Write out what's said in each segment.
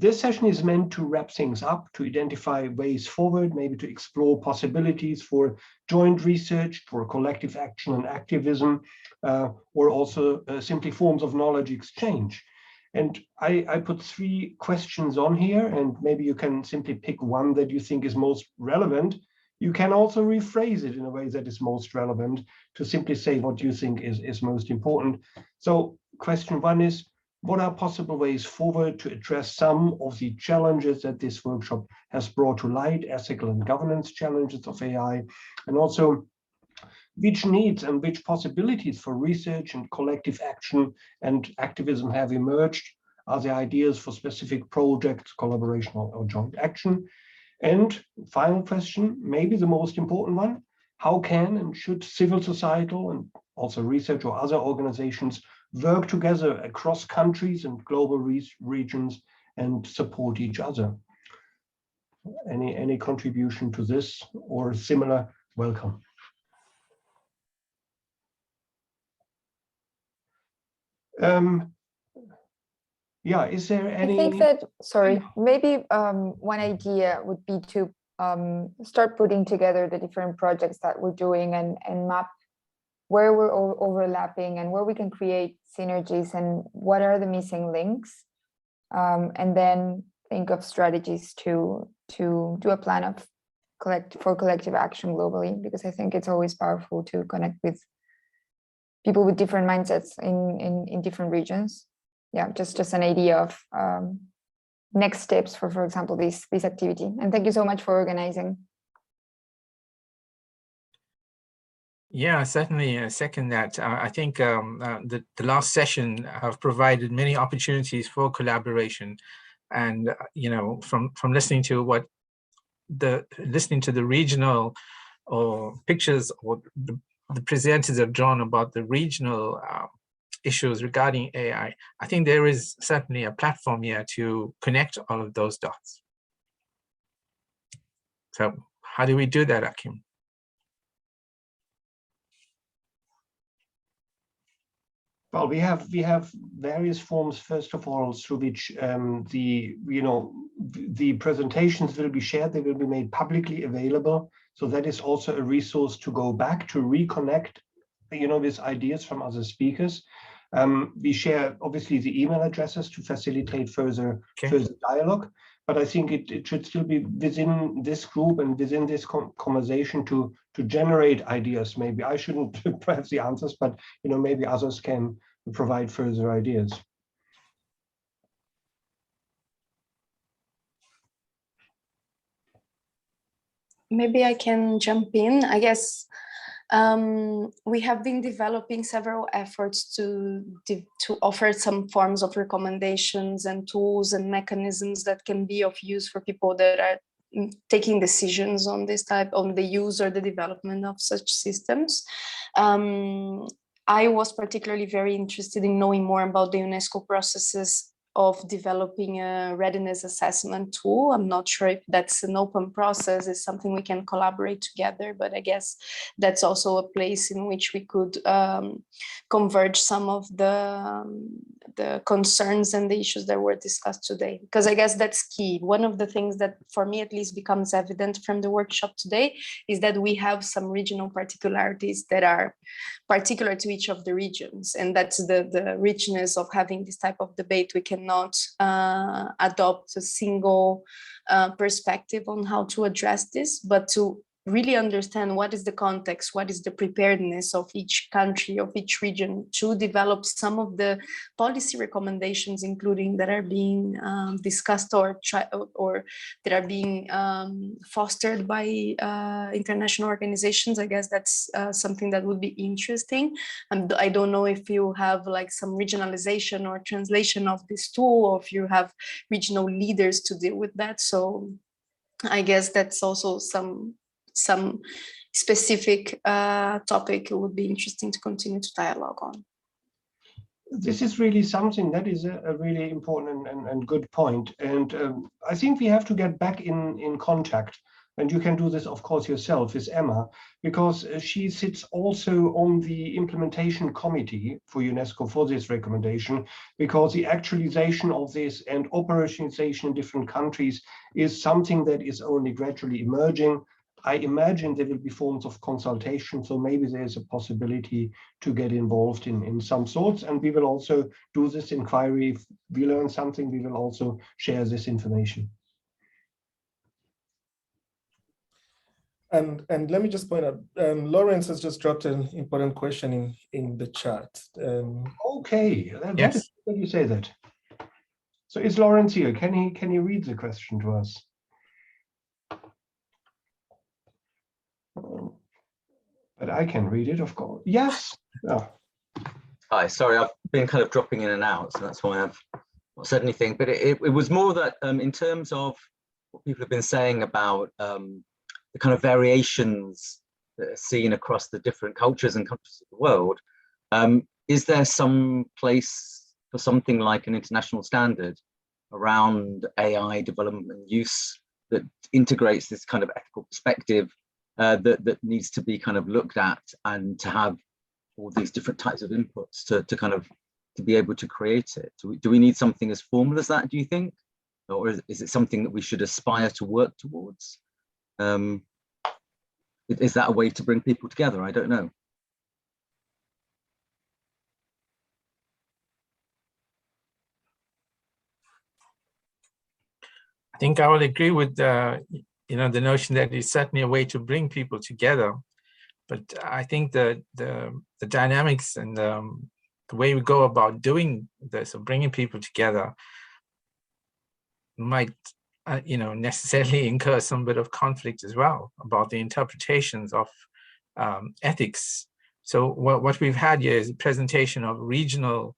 This session is meant to wrap things up, to identify ways forward, maybe to explore possibilities for joint research, for collective action and activism, or also simply forms of knowledge exchange. And I put 3 questions on here, and maybe you can simply pick one that you think is most relevant. You can also rephrase it in a way that is most relevant to simply say what you think is most important. So question 1 is, what are possible ways forward to address some of the challenges that this workshop has brought to light, ethical and governance challenges of AI, and also which needs and which possibilities for research and collective action and activism have emerged? Are there ideas for specific projects, collaboration, or joint action? And final question, maybe the most important one, how can and should civil societal and also research or other organizations work together across countries and global regions and support each other? Any contribution to this or similar? Welcome. Yeah, is there any? I think that, sorry, maybe one idea would be to start putting together the different projects that we're doing and map where we're overlapping and where we can create synergies and what are the missing links, and then think of strategies to do a plan of collective action globally, because I think it's always powerful to connect with people with different mindsets in different regions. Yeah, just an idea of next steps for example, this activity. And thank you so much for organizing. Yeah, certainly second that. I think the last session have provided many opportunities for collaboration, and from listening to the regional or pictures or the presenters have drawn about the regional issues regarding AI, I think there is certainly a platform here to connect all of those dots. So how do we do that, Akim? Well, we have various forms, first of all, through which the presentations will be shared. They will be made publicly available. So that is also a resource to go back to reconnect, with ideas from other speakers. We share obviously the email addresses to facilitate further dialogue. But I think it should still be within this group and within this conversation to generate ideas. Maybe I shouldn't have the answers, but maybe others can provide further ideas. Maybe I can jump in. I guess we have been developing several efforts to offer some forms of recommendations and tools and mechanisms that can be of use for people that are taking decisions on the use or the development of such systems. I was particularly very interested in knowing more about the UNESCO processes of developing a readiness assessment tool. I'm not sure if that's an open process, it's something we can collaborate together, but I guess that's also a place in which we could converge some of the concerns and the issues that were discussed today, because I guess that's key. One of the things that for me at least becomes evident from the workshop today is that we have some regional particularities that are particular to each of the regions, and that's the richness of having this type of debate. We cannot adopt a single perspective on how to address this, but to really understand what is the context, what is the preparedness of each country, of each region, to develop some of the policy recommendations, including that are being discussed or that are being fostered by international organizations. I guess that's something that would be interesting. And I don't know if you have like some regionalization or translation of this tool, or if you have regional leaders to deal with that. So I guess that's also some specific topic it would be interesting to continue to dialogue on. This is really something that is a really important and good point. And I think we have to get back in contact. and you can do this, of course, yourself, is Emma, because she sits also on the implementation committee for UNESCO for this recommendation, because the actualization of this and operationalization in different countries is something that is only gradually emerging. I imagine there will be forms of consultation, so maybe there's a possibility to get involved in some sorts, and we will also do this inquiry. If we learn something, we will also share this information. And let me just point out, Lawrence has just dropped an important question in the chat. Okay, Yes. That is good you say that. So is Lawrence here? Can he read the question to us? But I can read it, of course. Yes. Oh. Hi, sorry, I've been kind of dropping in and out, so that's why I've not said anything. But it was more that in terms of what people have been saying about the kind of variations that are seen across the different cultures and countries of the world, is there some place for something like an international standard around AI development and use that integrates this kind of ethical perspective that needs to be kind of looked at, and to have all these different types of inputs to be able to create it? Do we need something as formal as that, do you think? Or is it something that we should aspire to work towards? Is that a way to bring people together? I don't know. I think I would agree with the notion that it's certainly a way to bring people together. But I think the dynamics and the way we go about doing this, of bringing people together, might necessarily incur some bit of conflict as well about the interpretations of ethics. So what we've had here is a presentation of regional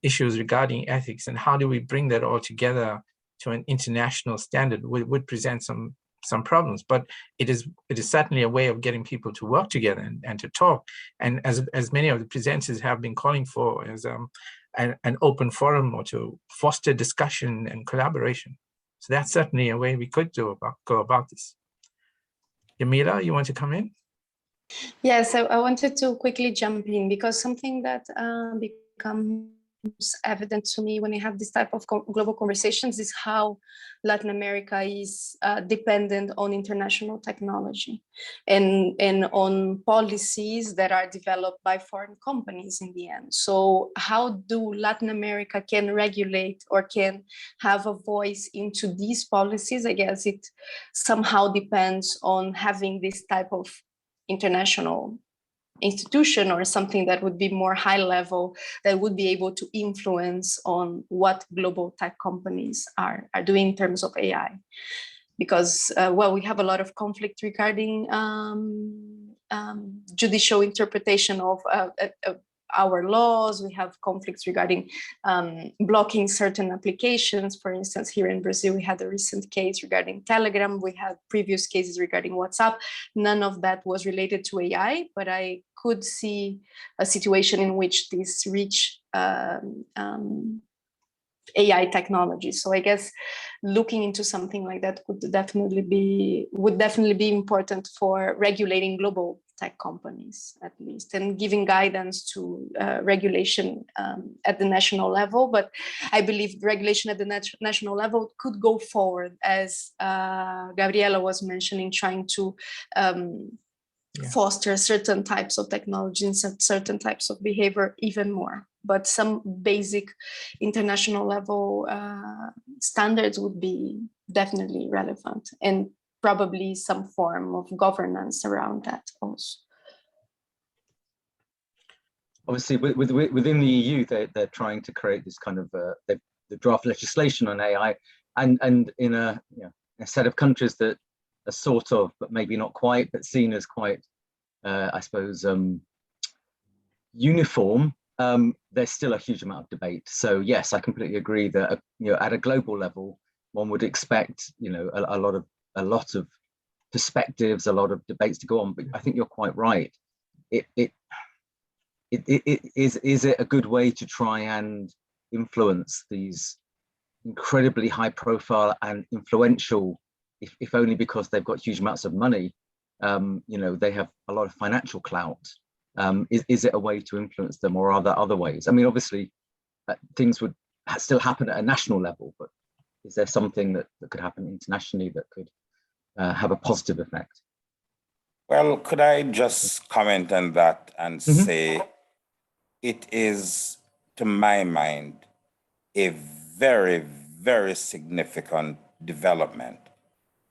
issues regarding ethics, and how do we bring that all together to an international standard would present some problems. But it is certainly a way of getting people to work together and to talk. And as many of the presenters have been calling for, is an open forum, or to foster discussion and collaboration. So that's certainly a way we could go about this. Yamila, you want to come in? Yes, I wanted to quickly jump in, because something that becomes evident to me when you have this type of global conversations is how Latin America is dependent on international technology and on policies that are developed by foreign companies in the end. So how do Latin America can regulate or can have a voice into these policies? I guess it somehow depends on having this type of international institution, or something that would be more high level, that would be able to influence on what global tech companies are doing in terms of AI. Because, we have a lot of conflict regarding judicial interpretation of our laws. We have conflicts regarding blocking certain applications. For instance, here in Brazil, we had a recent case regarding Telegram. We had previous cases regarding WhatsApp. None of that was related to AI, but I could see a situation in which this reach AI technology. So I guess looking into something like that would definitely be important for regulating global tech companies, at least, and giving guidance to regulation at the national level. But I believe regulation at the national level could go forward, as Gabriela was mentioning, trying to foster certain types of technology and certain types of behavior even more. But some basic international level standards would be definitely relevant, and probably some form of governance around that also. Obviously, within the EU, they're trying to create this kind of the draft legislation on AI, and in a set of countries that are sort of, but maybe not quite, but seen as quite, I suppose, uniform. There's still a huge amount of debate. So yes, I completely agree that at a global level, one would expect a lot of perspectives, a lot of debates to go on. But I think you're quite right. Is it a good way to try and influence these incredibly high-profile and influential if only because they've got huge amounts of money, you know, they have a lot of financial clout. Is it a way to influence them, or are there other ways? I mean, obviously, things would still happen at a national level, but is there something that could happen internationally that could have a positive effect? Well, could I just comment on that and say it is, to my mind, a very, very significant development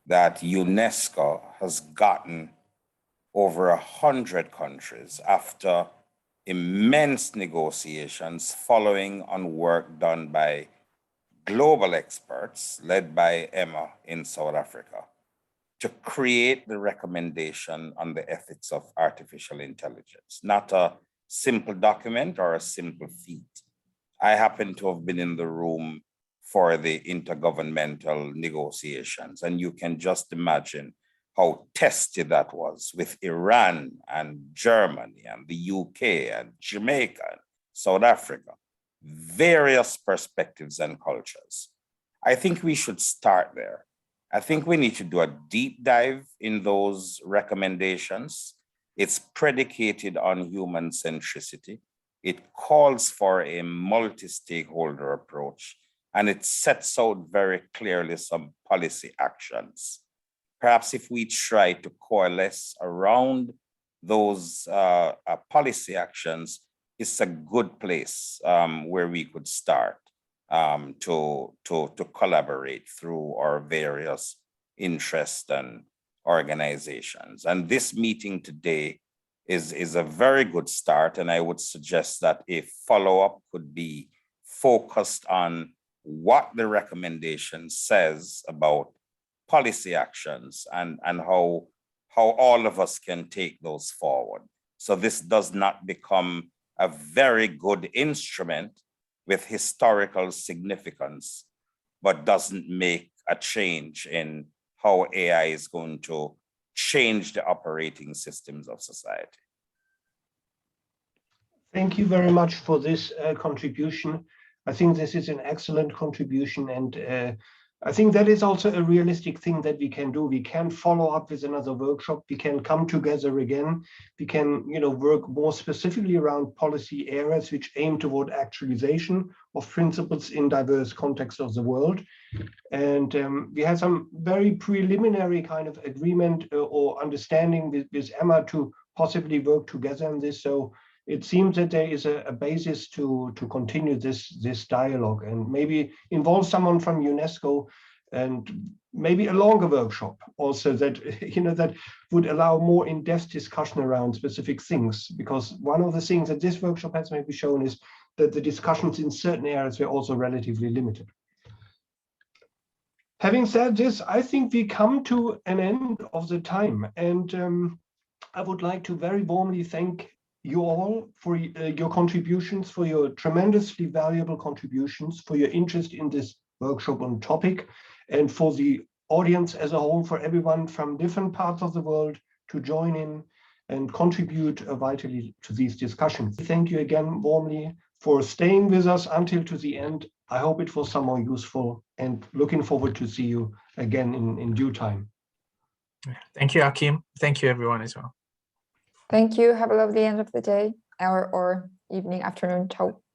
that UNESCO has gotten over 100 countries after immense negotiations following on work done by global experts led by Emma in South Africa to create the recommendation on the ethics of artificial intelligence. Not a simple document or a simple feat. I happen to have been in the room for the intergovernmental negotiations, and you can just imagine how testy that was with Iran and Germany and the UK and Jamaica and South Africa, various perspectives and cultures. I think we should start there. I think we need to do a deep dive in those recommendations. It's predicated on human centricity. It calls for a multi-stakeholder approach, and it sets out very clearly some policy actions. Perhaps if we try to coalesce around those policy actions, it's a good place where we could start to collaborate through our various interests and organizations. And this meeting today is a very good start, and I would suggest that a follow-up could be focused on what the recommendation says about policy actions and how all of us can take those forward. So this does not become a very good instrument with historical significance, but doesn't make a change in how AI is going to change the operating systems of society. Thank you very much for this contribution. I think this is an excellent contribution, and I think that is also a realistic thing that we can do. We can follow up with another workshop. We can come together again. We can, work more specifically around policy areas which aim toward actualization of principles in diverse contexts of the world. And we had some very preliminary kind of agreement or understanding with Emma to possibly work together on this. So it seems that there is a basis to continue this dialogue and maybe involve someone from UNESCO and maybe a longer workshop also that, that would allow more in-depth discussion around specific things. Because one of the things that this workshop has maybe shown is that the discussions in certain areas were also relatively limited. Having said this, I think we come to an end of the time, and I would like to very warmly thank you all for your contributions, for your tremendously valuable contributions, for your interest in this workshop on topic, and for the audience as a whole, for everyone from different parts of the world to join in and contribute vitally to these discussions. Thank you again warmly for staying with us until to the end. I hope it was somehow useful, and looking forward to see you again in due time. Thank you, Akim. Thank you, everyone, as well. Thank you. Have a lovely end of the day or evening, afternoon. Ciao.